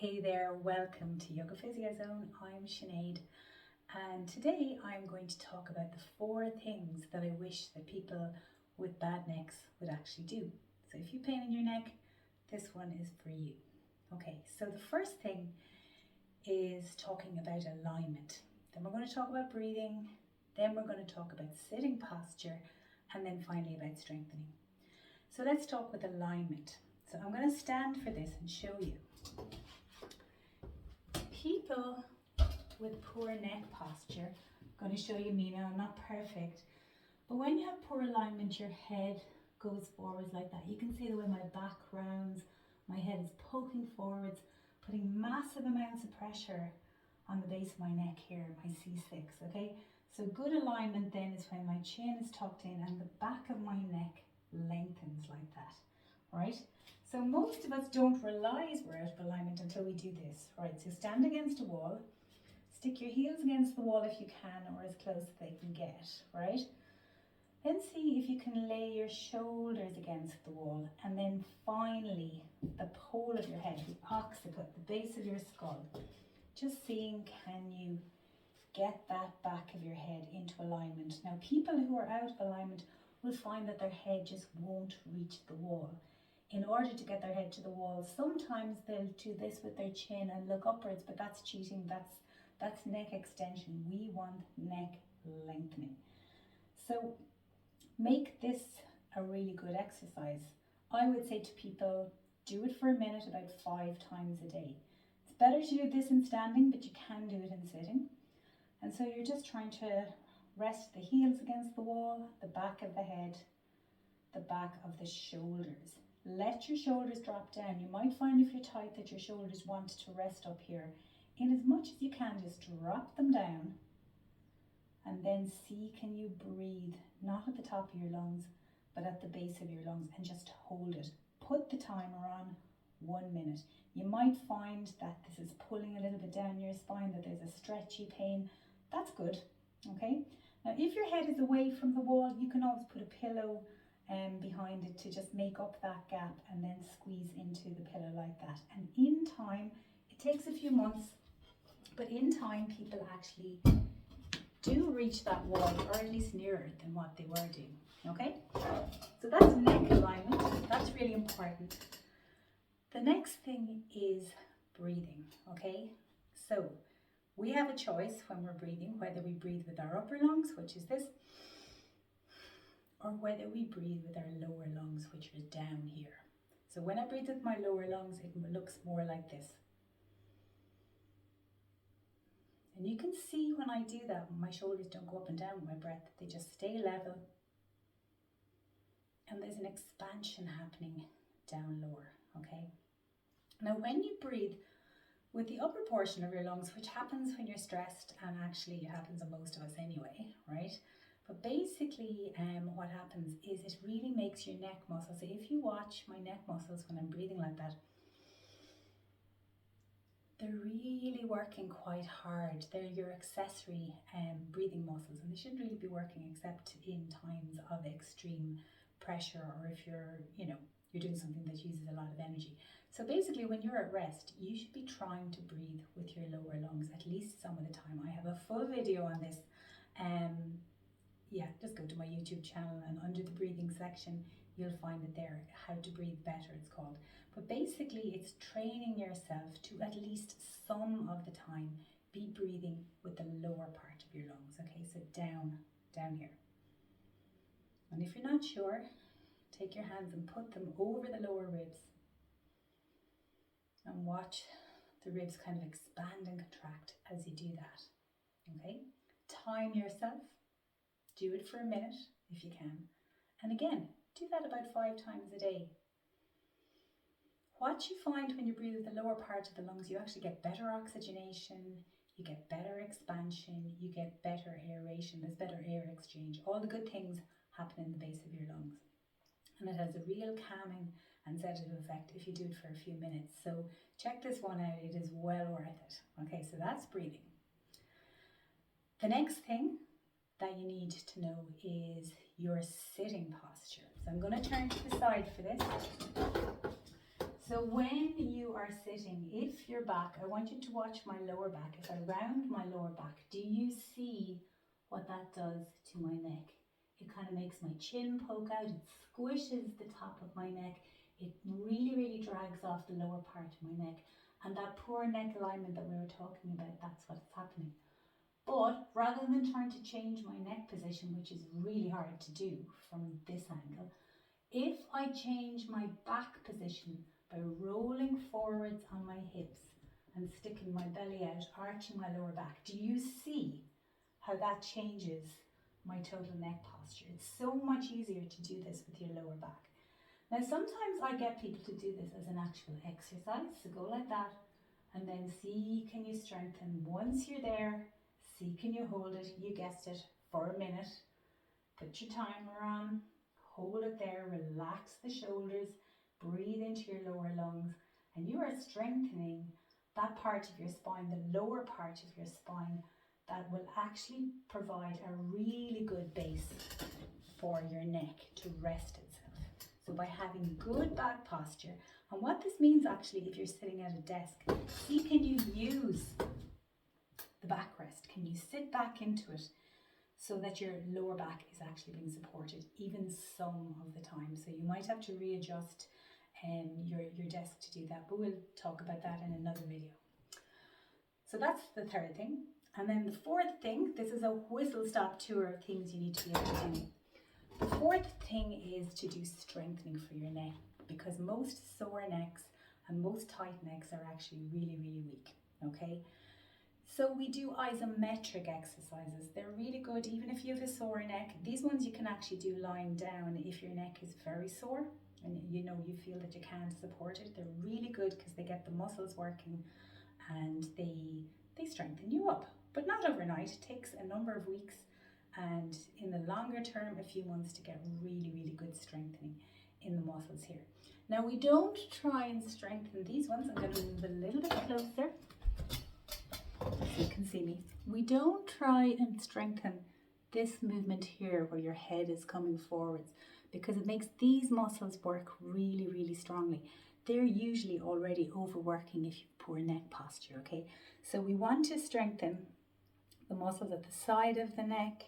Hey there, welcome to Yoga Physio Zone. I'm Sinead, and today I'm going to talk about the 4 things that I wish that people with bad necks would actually do. So if you have pain in your neck, this one is for you. Okay, so the first thing is talking about alignment. Then we're going to talk about breathing, then we're going to talk about sitting posture, and then finally about strengthening. So let's talk with alignment. So I'm going to stand for this and show you. People with poor neck posture, I'm going to show you me now, I'm not perfect, but when you have poor alignment, your head goes forwards like that. You can see the way my back rounds, my head is poking forwards, putting massive amounts of pressure on the base of my neck here, my C6, okay? So good alignment then is when my chin is tucked in and the back of my neck lengthens like that, right? So most of us don't realise we're out of alignment until we do this, right? So stand against a wall, stick your heels against the wall if you can, or as close as they can get, right? Then see if you can lay your shoulders against the wall, and then finally the pole of your head, the occiput, the base of your skull. Just seeing, can you get that back of your head into alignment? Now, people who are out of alignment will find that their head just won't reach the wall. In order to get their head to the wall, sometimes they'll do this with their chin and look upwards, but that's cheating, that's neck extension. We want neck lengthening. So make this a really good exercise. I would say to people, do it for a minute about 5 times a day. It's better to do this in standing, but you can do it in sitting. And so you're just trying to rest the heels against the wall, the back of the head, the back of the shoulders. Let your shoulders drop down. You might find if you're tight that your shoulders want to rest up here. In as much as you can, just drop them down and then see, can you breathe, not at the top of your lungs, but at the base of your lungs, and just hold it. Put the timer on 1 minute. You might find that this is pulling a little bit down your spine, that there's a stretchy pain. That's good, okay? Now, if your head is away from the wall, you can always put a pillow behind it to just make up that gap and then squeeze into the pillow like that. And in time, it takes a few months, but in time people actually do reach that wall, or at least nearer than what they were doing, okay? So that's neck alignment, that's really important. The next thing is breathing, okay? So we have a choice when we're breathing, whether we breathe with our upper lungs, which is this, or whether we breathe with our lower lungs, which are down here. So when I breathe with my lower lungs, it looks more like this. And you can see when I do that, my shoulders don't go up and down with my breath, they just stay level. And there's an expansion happening down lower, okay? Now when you breathe with the upper portion of your lungs, which happens when you're stressed, and actually it happens to most of us anyway, right? But basically what happens is it really makes your neck muscles. So if you watch my neck muscles when I'm breathing like that, they're really working quite hard. They're your accessory breathing muscles, and they shouldn't really be working except in times of extreme pressure, or if you're doing something that uses a lot of energy. So basically when you're at rest, you should be trying to breathe with your lower lungs at least some of the time. I have a full video on this. Just go to my YouTube channel, and under the breathing section, you'll find it there, How to Breathe Better it's called. But basically it's training yourself to at least some of the time be breathing with the lower part of your lungs, okay? So down here. And if you're not sure, take your hands and put them over the lower ribs and watch the ribs kind of expand and contract as you do that, okay? Time yourself. Do it for a minute if you can. And again, do that about 5 times a day. What you find when you breathe with the lower part of the lungs, you actually get better oxygenation, you get better expansion, you get better aeration, there's better air exchange. All the good things happen in the base of your lungs. And it has a real calming and sedative effect if you do it for a few minutes. So check this one out, it is well worth it. Okay, so that's breathing. The next thing that you need to know is your sitting posture. So I'm going to turn to the side for this. So when you are sitting, if you're back, I want you to watch my lower back. If I round my lower back, do you see what that does to my neck? It kind of makes my chin poke out, it squishes the top of my neck, it really, really drags off the lower part of my neck. And that poor neck alignment that we were talking about, that's what's happening. But rather than trying to change my neck position, which is really hard to do from this angle, if I change my back position by rolling forwards on my hips and sticking my belly out, arching my lower back, do you see how that changes my total neck posture? It's so much easier to do this with your lower back. Now sometimes I get people to do this as an actual exercise, so go like that and then see can you strengthen. Once you're there, see can you hold it, you guessed it, for a minute. Put your timer on, hold it there, relax the shoulders, breathe into your lower lungs, and you are strengthening that part of your spine, the lower part of your spine, that will actually provide a really good base for your neck to rest itself. So by having good back posture, and what this means actually if you're sitting at a desk, see can you use the backrest? Can you sit back into it so that your lower back is actually being supported even some of the time? So you might have to readjust your desk to do that, but we'll talk about that in another video. So that's the third thing. And then the fourth thing, this is a whistle-stop tour of things you need to be able to do. The fourth thing is to do strengthening for your neck, because most sore necks and most tight necks are actually really, really weak, okay? So we do isometric exercises. They're really good, even if you have a sore neck. These ones you can actually do lying down if your neck is very sore and you know you feel that you can't support it. They're really good because they get the muscles working and they strengthen you up. But not overnight, it takes a number of weeks, and in the longer term, a few months to get really, really good strengthening in the muscles here. Now we don't try and strengthen these ones. I'm going to move a little bit closer so you can see me. We don't try and strengthen this movement here where your head is coming forwards, because it makes these muscles work really, really strongly. They're usually already overworking if you have poor neck posture, okay? So we want to strengthen the muscles at the side of the neck,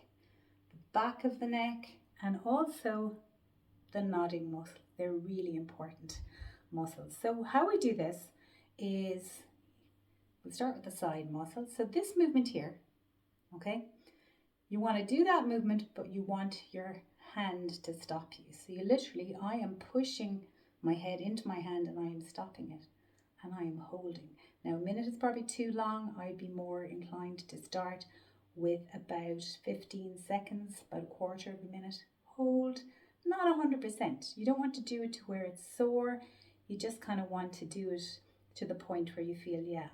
the back of the neck, and also the nodding muscle. They're really important muscles. So how we do this is we'll start with the side muscle. So this movement here, okay? You want to do that movement, but you want your hand to stop you. So you literally, I am pushing my head into my hand and I am stopping it and I am holding. Now a minute is probably too long. I'd be more inclined to start with about 15 seconds, about a quarter of a minute. Hold, not 100%. You don't want to do it to where it's sore. You just kind of want to do it to the point where you feel, yeah,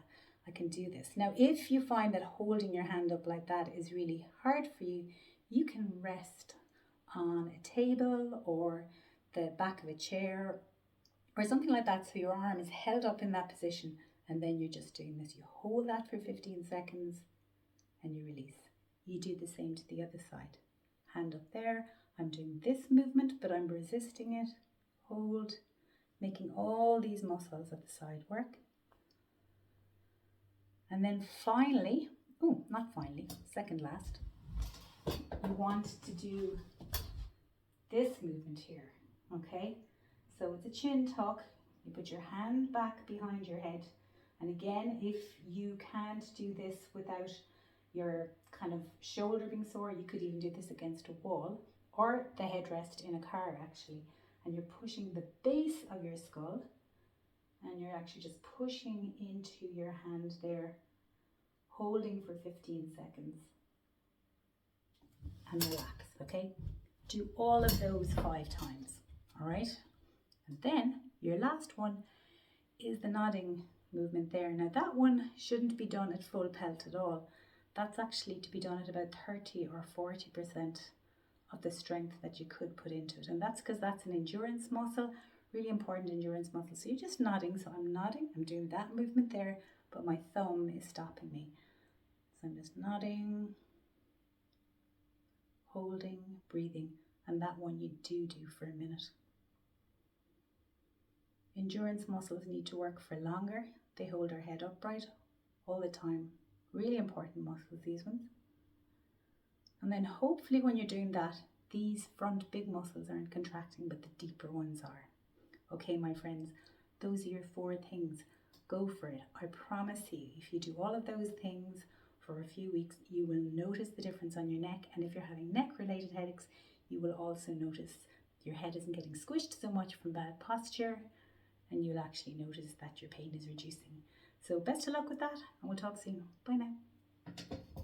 I can do this. Now, if you find that holding your hand up like that is really hard for you, you can rest on a table or the back of a chair or something like that, so your arm is held up in that position, and then you're just doing this. You hold that for 15 seconds and you release. You do the same to the other side. Hand up there, I'm doing this movement, but I'm resisting it. Hold, making all these muscles at the side work. And then finally, second last, you want to do this movement here, okay? So it's a chin tuck. You put your hand back behind your head. And again, if you can't do this without your kind of shoulder being sore, you could even do this against a wall or the headrest in a car actually. And you're pushing the base of your skull and you're actually just pushing into your hand there, holding for 15 seconds and relax, okay? Do all of those 5 times, all right? And then your last one is the nodding movement there. Now that one shouldn't be done at full pelt at all. That's actually to be done at about 30 or 40% of the strength that you could put into it. And that's because that's an endurance muscle, really important endurance muscle. So you're just nodding. So I'm nodding, I'm doing that movement there, but my thumb is stopping me. So I'm just nodding, holding, breathing, and that one you do for a minute. Endurance muscles need to work for longer. They hold our head upright all the time. Really important muscles, these ones. And then hopefully when you're doing that, these front big muscles aren't contracting, but the deeper ones are. Okay, my friends, those are your 4 things. Go for it. I promise you, if you do all of those things for a few weeks, you will notice the difference on your neck. And if you're having neck-related headaches, you will also notice your head isn't getting squished so much from bad posture, and you'll actually notice that your pain is reducing. So best of luck with that, and we'll talk soon. Bye now.